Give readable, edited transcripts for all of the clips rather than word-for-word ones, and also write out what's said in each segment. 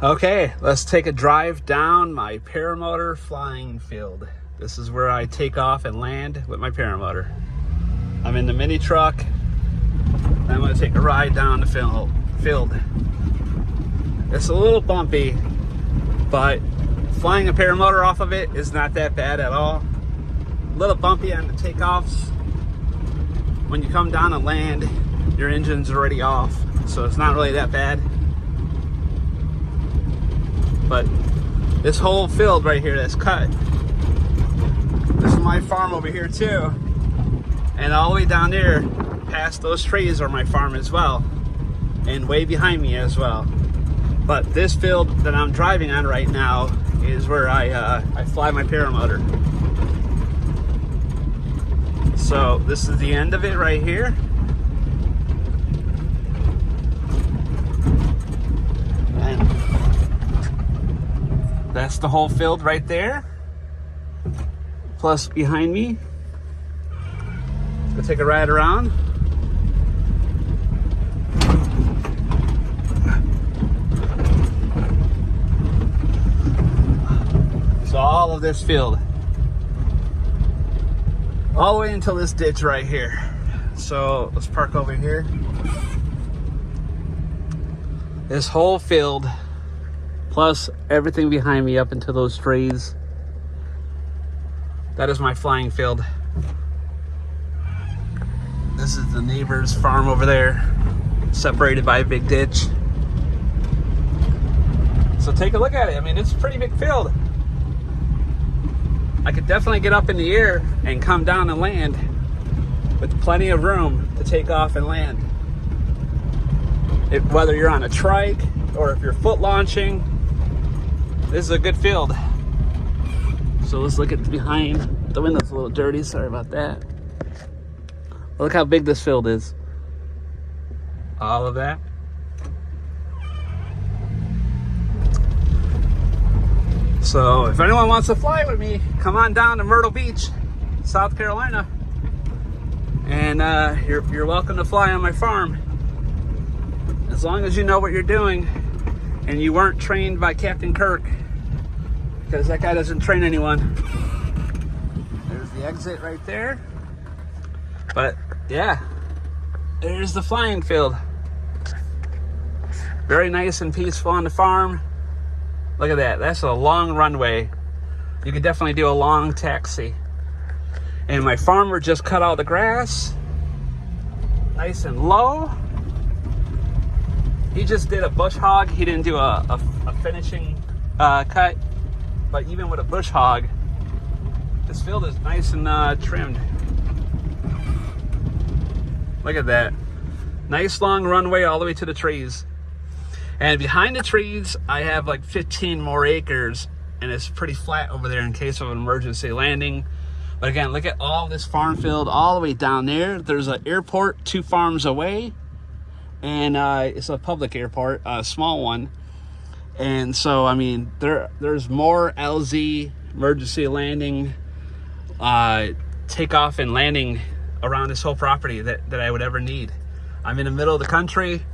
Okay, let's take a drive down my paramotor flying field. This is where I take off and land with my paramotor. I'm in the mini truck. I'm going to take a ride down the field. It's a little bumpy, but flying a paramotor off of it is not that bad at all. A little bumpy on the takeoffs. When you come down and land, your engine's already off, so it's not really that bad. But this whole field right here that's cut, this is my farm over here too, and all the way down there past those trees are my farm as well, and way behind me as well. But this field that I'm driving on right now is where I fly my paramotor. So this is the end of it right here. And that's the whole field right there. Plus behind me. Let's go take a ride around. So all of this field, all the way until this ditch right here. So let's park over here. This whole field, plus everything behind me up into those trees, that is my flying field. This is the neighbor's farm over there, separated by a big ditch. So take a look at it. I mean, it's a pretty big field. I could definitely get up in the air and come down and land with plenty of room to take off and land. Whether you're on a trike or if you're foot launching, this is a good field. So let's look at behind. The window's a little dirty, sorry about that. Look how big this field is. All of that. So if anyone wants to fly with me, come on down to Myrtle Beach, South Carolina, and you're welcome to fly on my farm, as long as you know what you're doing and you weren't trained by Captain Kirk, because that guy doesn't train anyone. There's the exit right there. But yeah, there's the flying field. Very nice and peaceful on the farm. Look at that. That's a long runway. You could definitely do a long taxi. And my farmer just cut all the grass nice and low. He just did a bush hog. He didn't do a finishing cut. But even with a bush hog, this field is nice and trimmed. Look at that. Nice long runway all the way to the trees. And behind the trees, I have like 15 more acres, and it's pretty flat over there in case of an emergency landing. But again, look at all this farm field all the way down there. There's an airport 2 farms away, and it's a public airport, a small one. And so, I mean, there's more LZ emergency landing, takeoff and landing around this whole property that I would ever need. I'm in the middle of the country,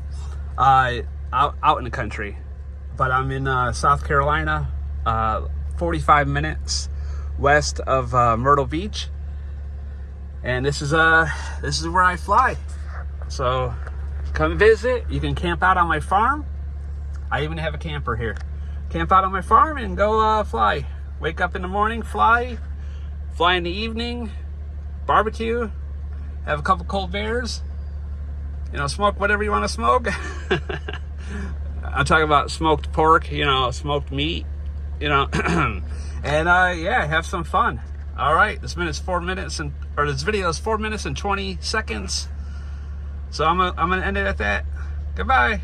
out in the country, but I'm in South Carolina, 45 minutes west of Myrtle Beach, and this is where I fly. So come visit. You can camp out on my farm. I even have a camper here. Camp out on my farm and go fly. Wake up in the morning, fly in the evening, barbecue, have a couple cold beers, smoke whatever you want to smoke. I'm talking about smoked pork, smoked meat, and yeah, have some fun. All right, this video is 4 minutes and 20 seconds. So I'm gonna end it at that. Goodbye.